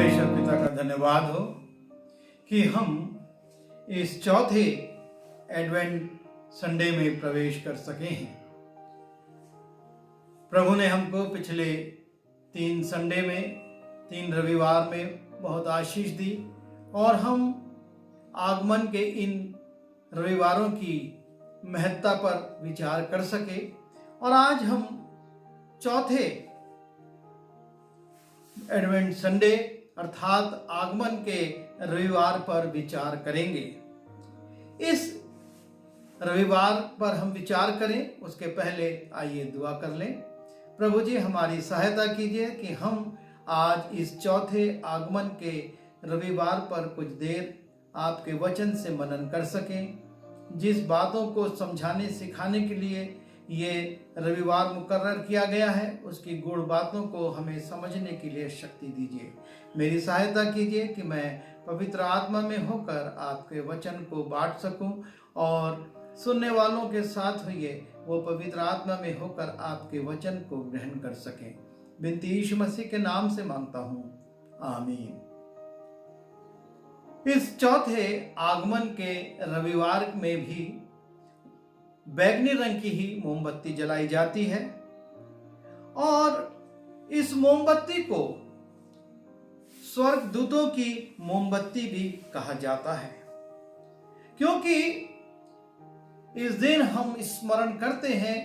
परमेश्वर पिता का धन्यवाद हो कि हम इस चौथे एडवेंट संडे में प्रवेश कर सके हैं। प्रभु ने हमको पिछले 3 संडे में 3 रविवार में बहुत आशीष दी और हम आगमन के इन रविवारों की महत्ता पर विचार कर सके और आज हम चौथे एडवेंट संडे अर्थात आगमन के रविवार पर विचार करेंगे। इस रविवार पर हम विचार करें उसके पहले आइए दुआ कर लें। प्रभु जी हमारी सहायता कीजिए कि हम आज इस चौथे आगमन के रविवार पर कुछ देर आपके वचन से मनन कर सकें। जिस बातों को समझाने सिखाने के लिए ये रविवार मुकर्रर किया गया है उसकी गूढ़ बातों को हमें समझने के लिए शक्ति दीजिए। मेरी सहायता कीजिए कि मैं पवित्र आत्मा में होकर आपके वचन को बांट सकूं और सुनने वालों के साथ हुए वो पवित्र आत्मा में होकर आपके वचन को ग्रहण कर सकें। बिनती यीशु मसीह के नाम से मांगता हूं, आमीन। इस चौथे आगमन के रविवार में भी बैगनी रंग की ही मोमबत्ती जलाई जाती है और इस मोमबत्ती को स्वर्गदूतों की मोमबत्ती भी कहा जाता है, क्योंकि इस दिन हम स्मरण करते हैं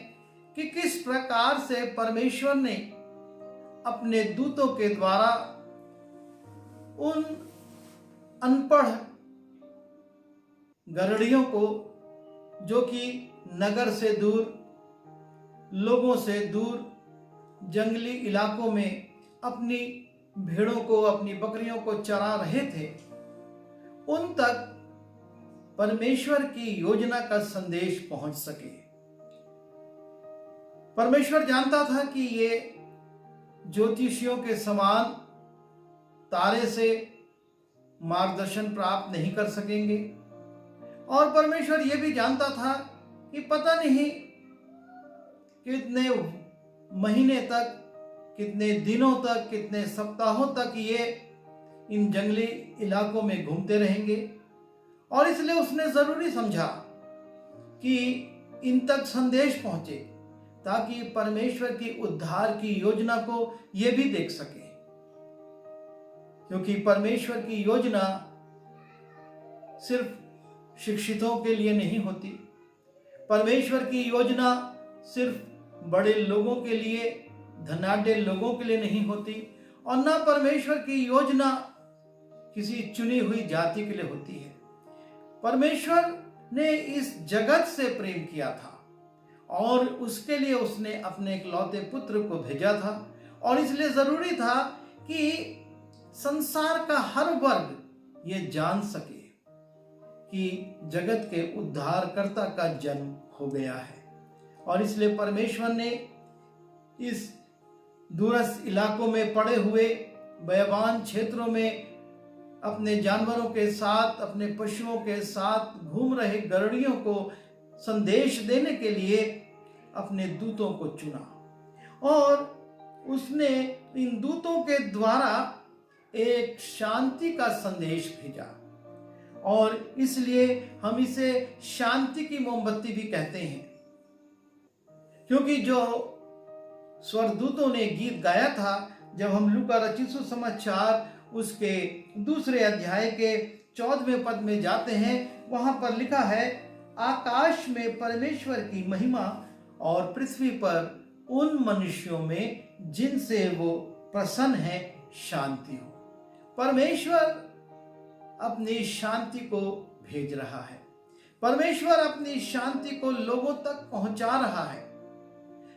कि किस प्रकार से परमेश्वर ने अपने दूतों के द्वारा उन अनपढ़ गरड़ियों को जो कि नगर से दूर, लोगों से दूर, जंगली इलाकों में अपनी भेड़ों को, अपनी बकरियों को चरा रहे थे, उन तक परमेश्वर की योजना का संदेश पहुंच सके। परमेश्वर जानता था कि ये ज्योतिषियों के समान तारे से मार्गदर्शन प्राप्त नहीं कर सकेंगे और परमेश्वर ये भी जानता था कि पता नहीं कितने महीने तक, कितने दिनों तक, कितने सप्ताहों तक ये इन जंगली इलाकों में घूमते रहेंगे और इसलिए उसने जरूरी समझा कि इन तक संदेश पहुंचे ताकि परमेश्वर की उद्धार की योजना को ये भी देख सके। क्योंकि परमेश्वर की योजना सिर्फ शिक्षितों के लिए नहीं होती, परमेश्वर की योजना सिर्फ बड़े लोगों के लिए, धनाढ्य लोगों के लिए नहीं होती और ना परमेश्वर की योजना किसी चुनी हुई जाति के लिए होती है। परमेश्वर ने इस जगत से प्रेम किया था और उसके लिए उसने अपने इकलौते पुत्र को भेजा था और इसलिए जरूरी था कि संसार का हर वर्ग ये जान सके कि जगत के उद्धारकर्ता का जन्म हो गया है। और इसलिए परमेश्वर ने इस दूरस्थ इलाकों में पड़े हुए बयाबान क्षेत्रों में अपने जानवरों के साथ, अपने पशुओं के साथ घूम रहे गरड़ियों को संदेश देने के लिए अपने दूतों को चुना और उसने इन दूतों के द्वारा एक शांति का संदेश भेजा और इसलिए हम इसे शांति की मोमबत्ती भी कहते हैं। क्योंकि जो स्वर्गदूतों ने गीत गाया था, जब हम लूका रचित सुसमाचार उसके 2 अध्याय के 14वें पद में जाते हैं, वहां पर लिखा है, आकाश में परमेश्वर की महिमा और पृथ्वी पर उन मनुष्यों में जिनसे वो प्रसन्न है शांति हो। परमेश्वर अपनी शांति को भेज रहा है, परमेश्वर अपनी शांति को लोगों तक पहुंचा रहा है।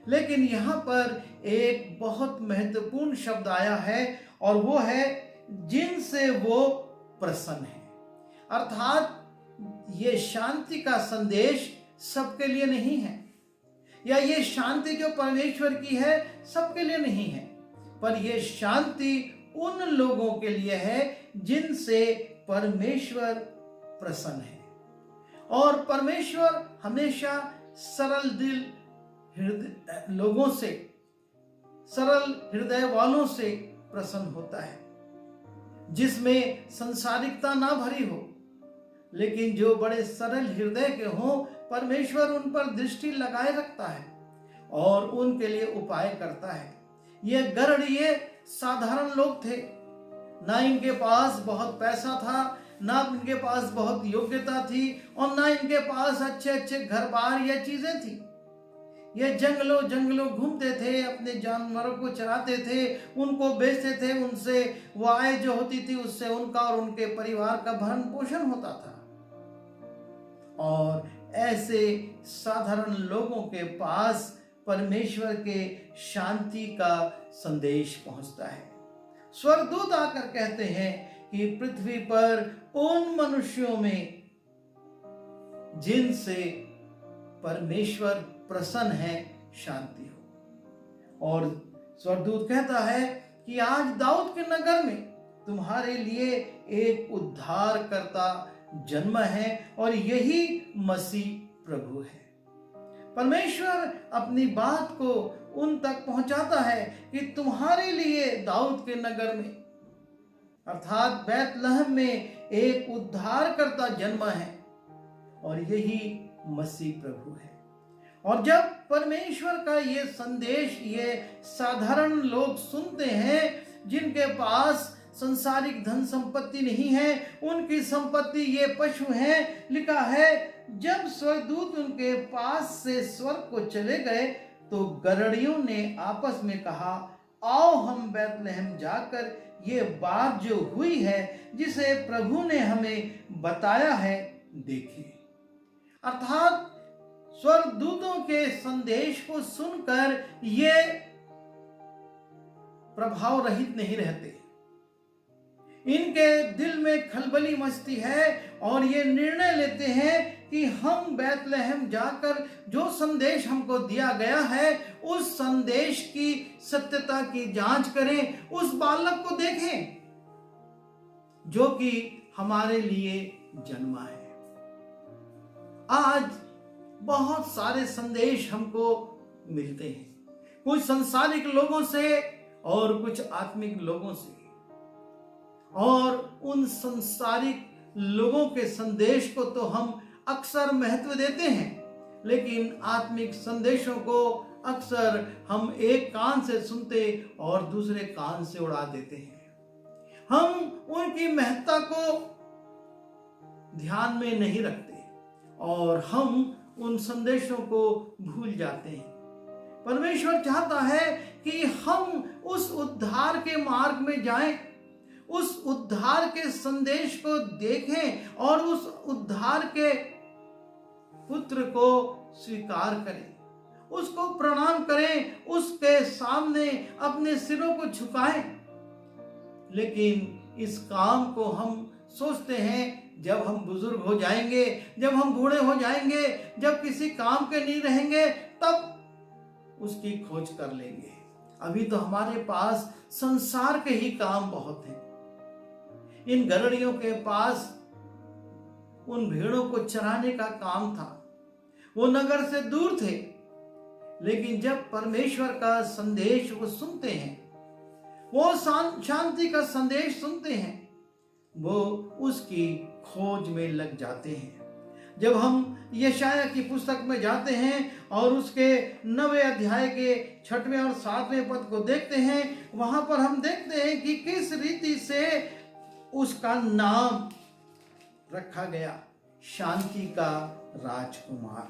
लेकिन यहां पर एक बहुत महत्वपूर्ण शब्द आया है और वो है जिनसे वो प्रसन्न है। अर्थात ये शांति का संदेश सबके लिए नहीं है, या ये शांति जो परमेश्वर की है सबके लिए नहीं है, पर यह शांति उन लोगों के लिए है जिनसे परमेश्वर प्रसन्न है। और परमेश्वर हमेशा सरल दिल लोगों से, सरल हृदय वालों से प्रसन्न होता है। जिसमें संसारिकता ना भरी हो, लेकिन जो बड़े सरल हृदय के हों, परमेश्वर उन पर दृष्टि लगाए रखता है और उनके लिए उपाय करता है। ये गरणीय साधारण लोग थे, ना इनके पास बहुत पैसा था, ना इनके पास बहुत योग्यता थी, और ना इनके पास अच्छे अच्छे घर बार या चीजें थी। ये जंगलों जंगलों घूमते थे, अपने जानवरों को चराते थे, उनको बेचते थे, उनसे वो आय जो होती थी उससे उनका और उनके परिवार का भरण पोषण होता था। और ऐसे साधारण लोगों के पास परमेश्वर के शांति का संदेश पहुंचता है। स्वर्गदूत आकर कहते हैं कि पृथ्वी पर उन मनुष्यों में जिनसे परमेश्वर प्रसन्न है शांति हो। और स्वर्गदूत कहता है कि आज दाऊद के नगर में तुम्हारे लिए एक उद्धारकर्ता जन्म है और यही मसीह प्रभु है। परमेश्वर अपनी बात को उन तक पहुंचाता है कि तुम्हारे लिए दाऊद के नगर में अर्थात बैतलहम में एक उद्धारकर्ता जन्म है और यही मसीह प्रभु है। और जब परमेश्वर का ये संदेश ये साधारण लोग सुनते हैं, जिनके पास संसारिक धन संपत्ति नहीं है, उनकी संपत्ति ये पशु हैं, लिखा है जब स्वर्गदूत उनके पास से स्वर्ग को चले गए तो गरणियों ने आपस में कहा, आओ हम बैतलहम जाकर ये बात जो हुई है जिसे प्रभु ने हमें बताया है देखें। अर्थात स्वर्गदूतों के संदेश को सुनकर ये प्रभाव रहित नहीं रहते, इनके दिल में खलबली मचती है और ये निर्णय लेते हैं कि हम बैतलहम जाकर जो संदेश हमको दिया गया है उस संदेश की सत्यता की जांच करें, उस बालक को देखें जो कि हमारे लिए जन्मा है। आज बहुत सारे संदेश हमको मिलते हैं, कुछ संसारिक लोगों से और कुछ आत्मिक लोगों से, और उन संसारिक लोगों के संदेश को तो हम अक्सर महत्व देते हैं, लेकिन आत्मिक संदेशों को अक्सर हम एक कान से सुनते और दूसरे कान से उड़ा देते हैं। हम उनकी महत्ता को ध्यान में नहीं रखते और हम उन संदेशों को भूल जाते हैं। परमेश्वर चाहता है कि हम उस उद्धार के मार्ग में जाएं, उस उद्धार के संदेश को देखें और उस उद्धार के पुत्र को स्वीकार करें, उसको प्रणाम करें, उसके सामने अपने सिरों को झुकाएं। लेकिन इस काम को हम सोचते हैं जब हम बुजुर्ग हो जाएंगे, जब हम बूढ़े हो जाएंगे, जब किसी काम के नहीं रहेंगे तब उसकी खोज कर लेंगे। अभी तो हमारे पास संसार के ही काम बहुत हैं। इन गरणियों के पास उन भेड़ों को चराने का काम था, वो नगर से दूर थे, लेकिन जब परमेश्वर का संदेश वो सुनते हैं, वो शांति का संदेश सुनते हैं, वो उसकी खोज में लग जाते हैं। जब हम यशाया की पुस्तक में जाते हैं और उसके 9वें अध्याय के 6वें और 7वें पद को देखते हैं, वहां पर हम देखते हैं कि किस रीति से उसका नाम रखा गया, शांति का राजकुमार।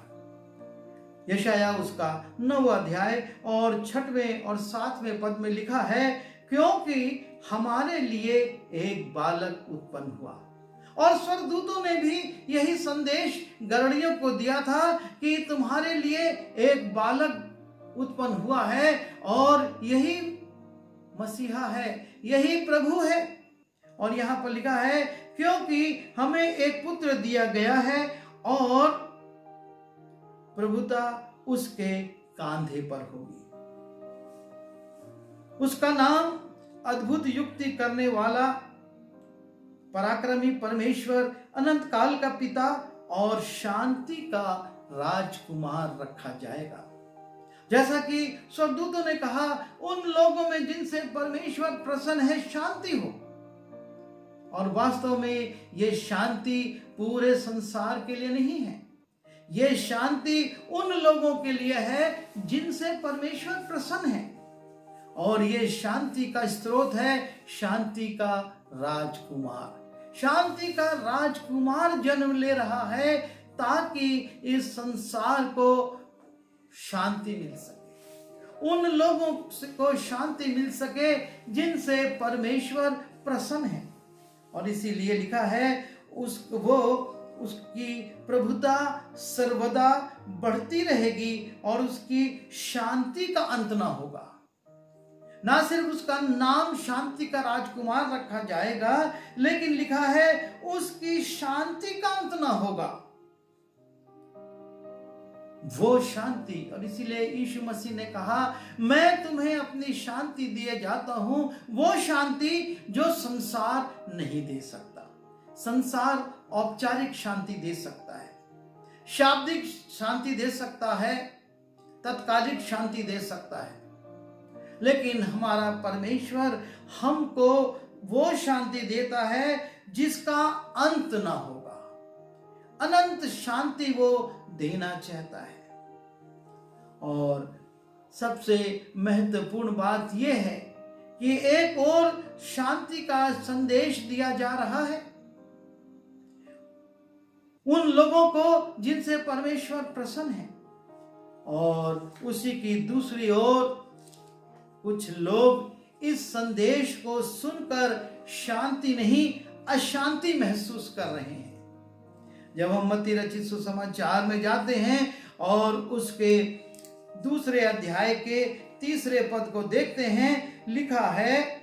यशाया उसका 9वां अध्याय और 6वें और 7वें पद में लिखा है, क्योंकि हमारे लिए एक बालक उत्पन्न हुआ। और स्वर्गदूतों ने भी यही संदेश गरणियों को दिया था कि तुम्हारे लिए एक बालक उत्पन्न हुआ है और यही मसीहा है, यही प्रभु है। और यहाँ पर लिखा है, क्योंकि हमें एक पुत्र दिया गया है और प्रभुता उसके कांधे पर होगी। उसका नाम अद्भुत युक्ति करने वाला, पराक्रमी परमेश्वर, अनंत काल का पिता और शांति का राजकुमार रखा जाएगा। जैसा कि स्वर्गदूतों ने कहा, उन लोगों में जिनसे परमेश्वर प्रसन्न है शांति हो। और वास्तव में ये शांति पूरे संसार के लिए नहीं है। ये शांति उन लोगों के लिए है जिनसे परमेश्वर प्रसन्न है। और ये शांति का स्रोत है शांति का राजकुमार। शांति का राजकुमार जन्म ले रहा है ताकि इस संसार को शांति मिल सके, उन लोगों को शांति मिल सके जिनसे परमेश्वर प्रसन्न है। और इसीलिए लिखा है उसकी प्रभुता सर्वदा बढ़ती रहेगी और उसकी शांति का अंत ना होगा। ना सिर्फ उसका नाम शांति का राजकुमार रखा जाएगा, लेकिन लिखा है उसकी शांति का अंत ना होगा, वो शांति। और इसीलिए यीशु मसीह ने कहा, मैं तुम्हें अपनी शांति दिए जाता हूं, वो शांति जो संसार नहीं दे सकता। संसार औपचारिक शांति दे सकता है, शाब्दिक शांति दे सकता है, तत्कालिक शांति दे सकता है, लेकिन हमारा परमेश्वर हमको वो शांति देता है जिसका अंत ना होगा। अनंत शांति वो देना चाहता है। और सबसे महत्वपूर्ण बात यह है कि एक और शांति का संदेश दिया जा रहा है उन लोगों को जिनसे परमेश्वर प्रसन्न है। और उसी की दूसरी ओर कुछ लोग इस संदेश को सुनकर शांति नहीं अशांति महसूस कर रहे हैं। जब हम मत्ती रचित सुसमाचार में जाते हैं और उसके दूसरे अध्याय के 3 पद को देखते हैं, लिखा है,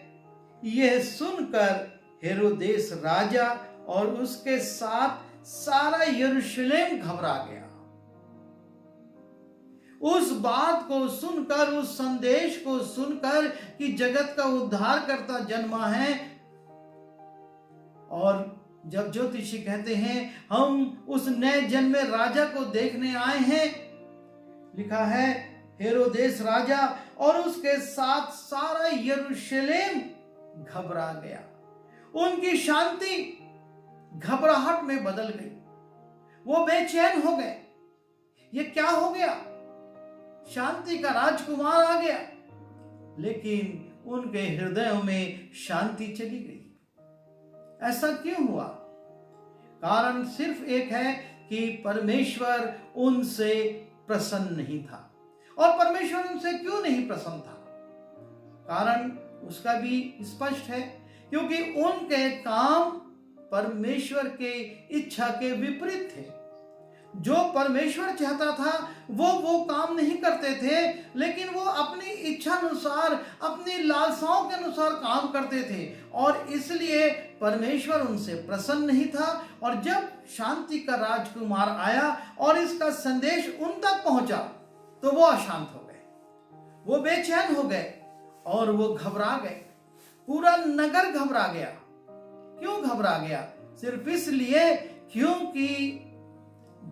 यह सुनकर हेरोदेस राजा और उसके साथ सारा यरूशलेम घबरा गया। उस बात को सुनकर, उस संदेश को सुनकर कि जगत का उद्धारकर्ता जन्मा है। और जब ज्योतिषी कहते हैं हम उस नए जन्मे राजा को देखने आए हैं, लिखा है हेरोदेस राजा और उसके साथ सारा यरूशलेम घबरा गया। उनकी शांति घबराहट में बदल गई, वो बेचैन हो गए। ये क्या हो गया? शांति का राजकुमार आ गया, लेकिन उनके हृदयों में शांति चली गई। ऐसा क्यों हुआ? कारण सिर्फ एक है कि परमेश्वर उनसे प्रसन्न नहीं था। और परमेश्वर उनसे क्यों नहीं प्रसन्न था? कारण उसका भी स्पष्ट है, क्योंकि उनके काम परमेश्वर के इच्छा के विपरीत थे। जो परमेश्वर चाहता था वो काम नहीं करते थे, लेकिन वो अपनी इच्छा अनुसार, अपनी लालसाओं के अनुसार काम करते थे। और इसलिए परमेश्वर उनसे प्रसन्न नहीं था। और जब शांति का राजकुमार आया और इसका संदेश उन तक पहुंचा, तो वो अशांत हो गए, वो बेचैन हो गए और वो घबरा गए। पूरा नगर घबरा गया। क्यों घबरा गया? सिर्फ इसलिए क्योंकि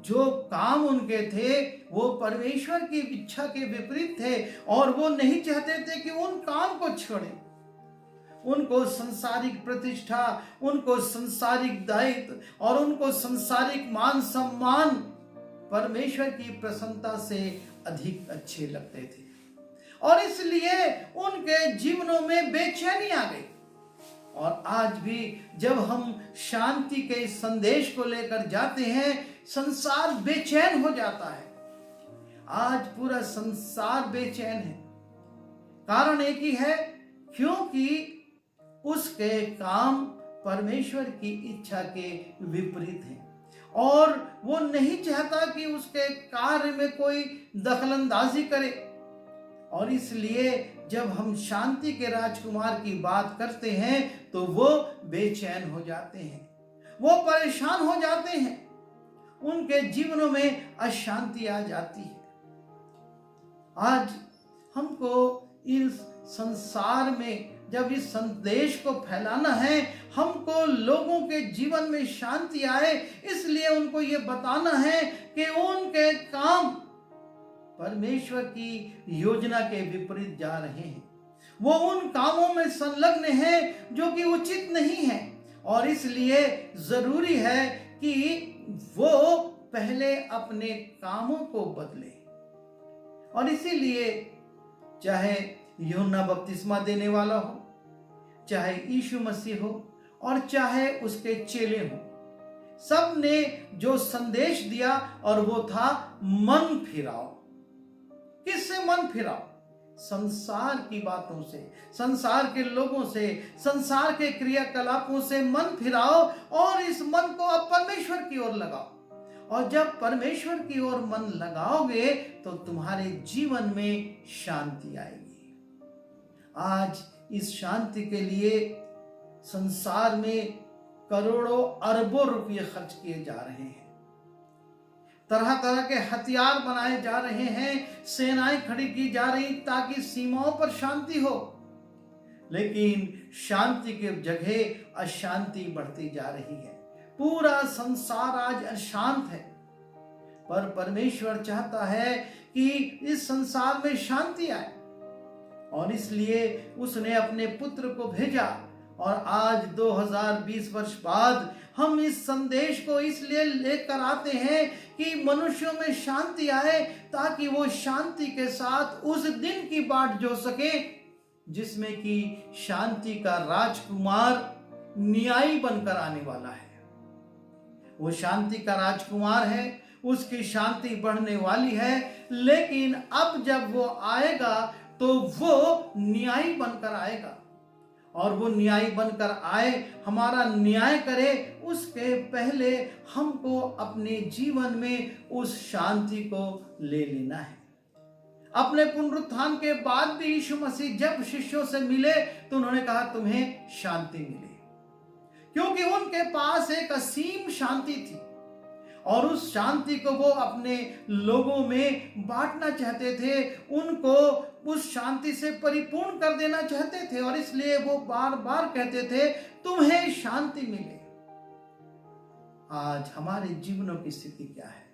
जो काम उनके थे वो परमेश्वर की इच्छा के विपरीत थे और वो नहीं चाहते थे कि उन काम को छोड़ें। उनको संसारिक प्रतिष्ठा, उनको संसारिक दायित्व और उनको संसारिक मान सम्मान परमेश्वर की प्रसन्नता से अधिक अच्छे लगते थे। और इसलिए उनके जीवनों में बेचैनी आ गई। और आज भी जब हम शांति के संदेश को लेकर जाते हैं, संसार बेचैन हो जाता है। आज पूरा संसार बेचैन है। कारण एक ही है, क्योंकि उसके काम परमेश्वर की इच्छा के विपरीत हैं और वो नहीं चाहता कि उसके कार्य में कोई दखलंदाजी करे। और इसलिए जब हम शांति के राजकुमार की बात करते हैं तो वो बेचैन हो जाते हैं, वो परेशान हो जाते हैं, उनके जीवनों में अशांति आ जाती है। आज हमको इस संसार में जब इस संदेश को फैलाना है, हमको लोगों के जीवन में शांति आए, इसलिए उनको ये बताना है कि उनके काम परमेश्वर की योजना के विपरीत जा रहे हैं। वो उन कामों में संलग्न हैं जो कि उचित नहीं है और इसलिए जरूरी है कि वो पहले अपने कामों को बदले। और इसीलिए चाहे यूहन्ना बपतिस्मा देने वाला हो, चाहे यीशु मसीह हो, और चाहे उसके चेले हो, सब ने जो संदेश दिया और वो था मन फिराओ। किससे मन फिराओ? संसार की बातों से, संसार के लोगों से, संसार के क्रियाकलापों से मन फिराओ और इस मन को अब परमेश्वर की ओर लगाओ। और जब परमेश्वर की ओर मन लगाओगे तो तुम्हारे जीवन में शांति आएगी। आज इस शांति के लिए संसार में करोड़ों अरबों रुपये खर्च किए जा रहे हैं, तरह तरह के हथियार बनाए जा रहे हैं, सेनाएं खड़ी की जा रही ताकि सीमाओं पर शांति हो। लेकिन शांति के जगह अशांति बढ़ती जा रही है। पूरा संसार आज अशांत है, पर परमेश्वर चाहता है कि इस संसार में शांति आए, और इसलिए उसने अपने पुत्र को भेजा। और आज 2020 वर्ष बाद हम इस संदेश को इसलिए लेकर आते हैं कि मनुष्यों में शांति आए, ताकि वो शांति के साथ उस दिन की बाट जो सके जिसमें कि शांति का राजकुमार न्यायी बनकर आने वाला है। वो शांति का राजकुमार है, उसकी शांति बढ़ने वाली है, लेकिन अब जब वो आएगा तो वो न्यायी बनकर आएगा। और वो न्यायी बनकर आए, हमारा न्याय करे, उसके पहले हमको अपने जीवन में उस शांति को ले लेना है। अपने पुनरुत्थान के बाद भी यीशु मसीह जब शिष्यों से मिले तो उन्होंने कहा तुम्हें शांति मिले, क्योंकि उनके पास एक असीम शांति थी और उस शांति को वो अपने लोगों में बांटना चाहते थे, उनको उस शांति से परिपूर्ण कर देना चाहते थे। और इसलिए वो बार बार कहते थे तुम्हें शांति मिले। आज हमारे जीवनों की स्थिति क्या है?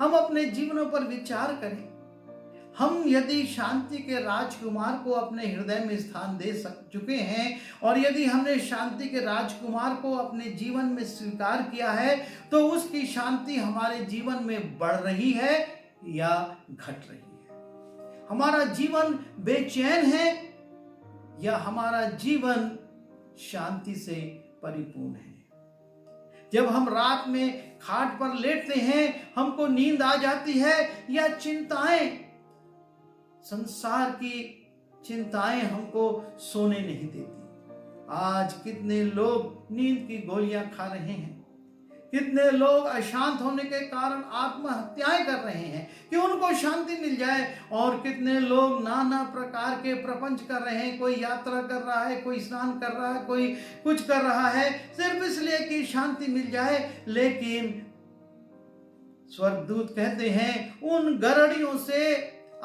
हम अपने जीवनों पर विचार करें। हम यदि शांति के राजकुमार को अपने हृदय में स्थान दे चुके हैं, और यदि हमने शांति के राजकुमार को अपने जीवन में स्वीकार किया है, तो उसकी शांति हमारे जीवन में बढ़ रही है या घट रही है? हमारा जीवन बेचैन है या हमारा जीवन शांति से परिपूर्ण है? जब हम रात में खाट पर लेटते हैं, हमको नींद आ जाती है या चिंताएं, संसार की चिंताएं हमको सोने नहीं देती? आज कितने लोग नींद की गोलियां खा रहे हैं, कितने लोग अशांत होने के कारण आत्महत्याएं कर रहे हैं कि उनको शांति मिल जाए, और कितने लोग नाना प्रकार के प्रपंच कर रहे हैं। कोई यात्रा कर रहा है, कोई स्नान कर रहा है, कोई कुछ कर रहा है सिर्फ इसलिए कि शांति मिल जाए। लेकिन स्वर्गदूत कहते हैं उन गड़ड़ियों से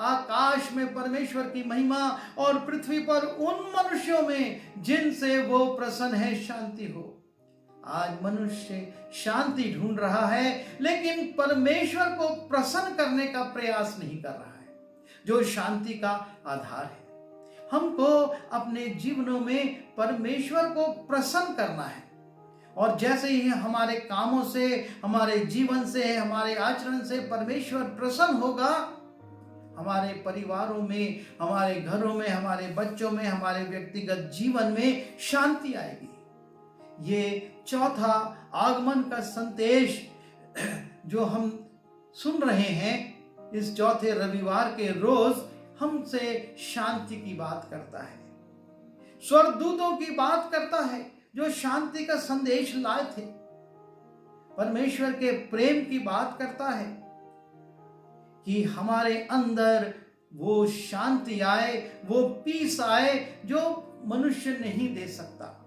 आकाश में परमेश्वर की महिमा और पृथ्वी पर उन मनुष्यों में जिनसे वो प्रसन्न है शांति हो। आज मनुष्य शांति ढूंढ रहा है, लेकिन परमेश्वर को प्रसन्न करने का प्रयास नहीं कर रहा है, जो शांति का आधार है। हमको अपने जीवनों में परमेश्वर को प्रसन्न करना है, और जैसे ही हमारे कामों से, हमारे जीवन से, हमारे आचरण से परमेश्वर प्रसन्न होगा, हमारे परिवारों में, हमारे घरों में, हमारे बच्चों में, हमारे व्यक्तिगत जीवन में शांति आएगी। ये चौथा आगमन का संदेश जो हम सुन रहे हैं इस चौथे रविवार के रोज, हमसे शांति की बात करता है, स्वर्गदूतों की बात करता है जो शांति का संदेश लाए थे, परमेश्वर के प्रेम की बात करता है कि हमारे अंदर वो शांति आए, वो पीस आए जो मनुष्य नहीं दे सकता।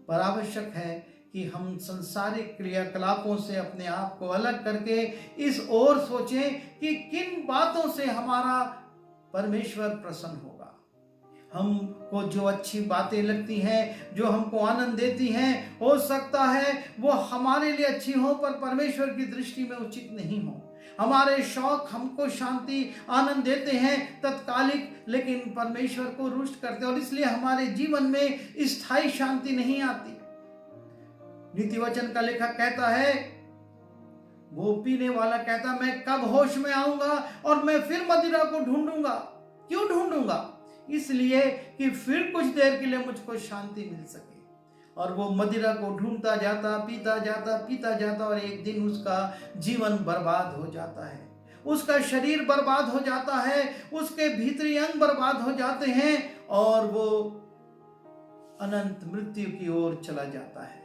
पर आवश्यक है कि हम संसारिक क्रियाकलापों से अपने आप को अलग करके इस ओर सोचें कि किन बातों से हमारा परमेश्वर प्रसन्न होगा। हमको जो अच्छी बातें लगती हैं, जो हमको आनंद देती हैं, हो सकता है वो हमारे लिए अच्छी हो पर परमेश्वर की दृष्टि में उचित नहीं हो। हमारे शौक हमको शांति आनंद देते हैं तत्कालिक, लेकिन परमेश्वर को रुष्ट करते हैं, और इसलिए हमारे जीवन में स्थायी शांति नहीं आती। नीति वचन का लेखक कहता है, वो पीने वाला कहता, मैं कब होश में आऊंगा और मैं फिर मदिरा को ढूंढूंगा। क्यों ढूंढूंगा? इसलिए कि फिर कुछ देर के लिए मुझको शांति मिल सके। और वो मदिरा को ढूंढता जाता, पीता जाता और एक दिन उसका जीवन बर्बाद हो जाता है, उसका शरीर बर्बाद हो जाता है, उसके भीतरी अंग बर्बाद हो जाते हैं और वो अनंत मृत्यु की ओर चला जाता है।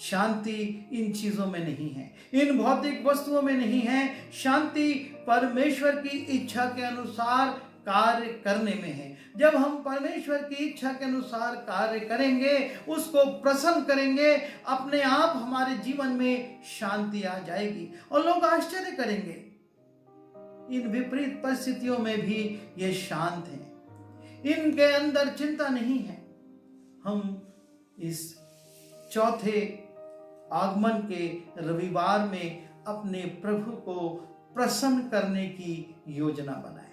शांति इन चीजों में नहीं है, इन भौतिक वस्तुओं में नहीं है। शांति परमेश्वर की इच्छा के अनुसार कार्य करने में है। जब हम परमेश्वर की इच्छा के अनुसार कार्य करेंगे, उसको प्रसन्न करेंगे, अपने आप हमारे जीवन में शांति आ जाएगी और लोग आश्चर्य करेंगे। इन विपरीत परिस्थितियों में भी ये शांत हैं, इनके अंदर चिंता नहीं है। हम इस चौथे आगमन के रविवार में अपने प्रभु को प्रसन्न करने की योजना बनाएं,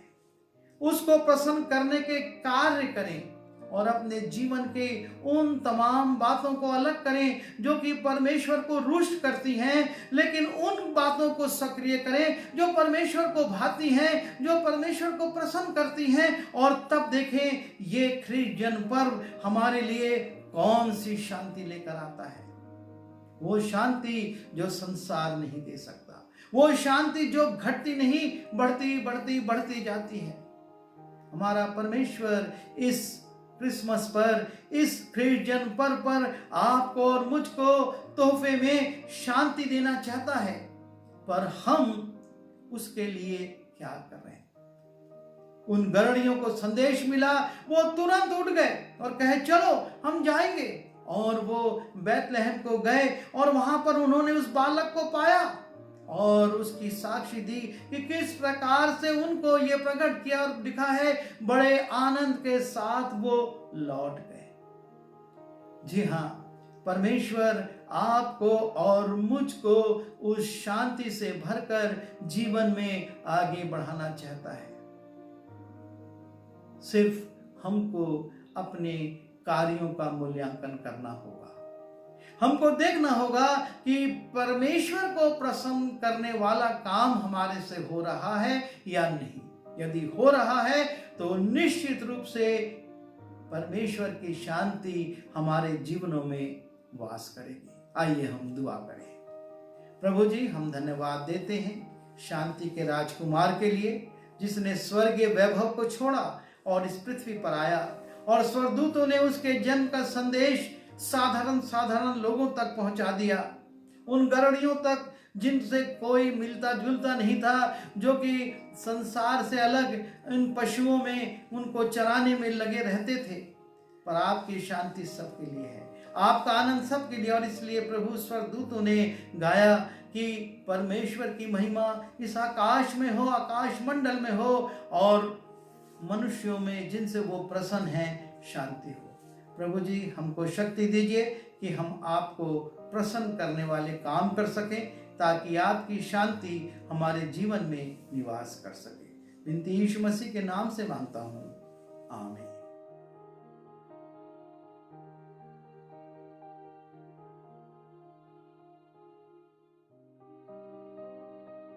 उसको प्रसन्न करने के कार्य करें और अपने जीवन के उन तमाम बातों को अलग करें जो कि परमेश्वर को रुष्ट करती हैं, लेकिन उन बातों को सक्रिय करें जो परमेश्वर को भाती हैं, जो परमेश्वर को प्रसन्न करती हैं। और तब देखें ये ख्रीष्ट पर्व हमारे लिए कौन सी शांति लेकर आता है। वो शांति जो संसार नहीं दे सकता, वो शांति जो घटती नहीं, बढ़ती जाती है। हमारा परमेश्वर इस क्रिसमस पर, इस ख्रीष्ट जन्म पर्व पर आपको और मुझको तोहफे में शांति देना चाहता है, पर हम उसके लिए क्या कर रहे हैं? उन गरणियों को संदेश मिला, वो तुरंत उठ गए और कहे चलो हम जाएंगे। और वो बैतलहम को गए और वहां पर उन्होंने उस बालक को पाया और उसकी साक्षी दी कि किस प्रकार से उनको ये प्रकट किया और लिखा है बड़े आनंद के साथ वो लौट गए। जी हाँ, परमेश्वर आपको और मुझको उस शांति से भरकर जीवन में आगे बढ़ाना चाहता है। सिर्फ हमको अपने कार्यों का मूल्यांकन करना होगा। हमको देखना होगा कि परमेश्वर को प्रसन्न करने वाला काम हमारे से हो रहा है या नहीं। यदि हो रहा है तो निश्चित रूप से परमेश्वर की शांति हमारे जीवनों में वास करेगी। आइए हम दुआ करें। प्रभु जी, हम धन्यवाद देते हैं शांति के राजकुमार के लिए, जिसने स्वर्गीय वैभव को छोड़ा और इस पृथ्वी पर आया और स्वर्गदूतों ने उसके जन्म का संदेश साधारण लोगों तक पहुंचा दिया, उन गरणियों तक जिनसे कोई मिलता जुलता नहीं था, जो कि संसार से अलग इन पशुओं में उनको चराने में लगे रहते थे। पर आपकी शांति सबके लिए है, आपका आनंद सबके लिए। और इसलिए प्रभु स्वर्गदूतों ने गाया कि परमेश्वर की महिमा इस आकाश में हो, आकाश मंडल में हो, और मनुष्यों में जिनसे वो प्रसन्न हैं शांति हो। प्रभु जी, हमको शक्ति दीजिए कि हम आपको प्रसन्न करने वाले काम कर सकें, ताकि आपकी शांति हमारे जीवन में निवास कर सके। विनती यीशु मसीह के नाम से मांगता हूँ, आमीन।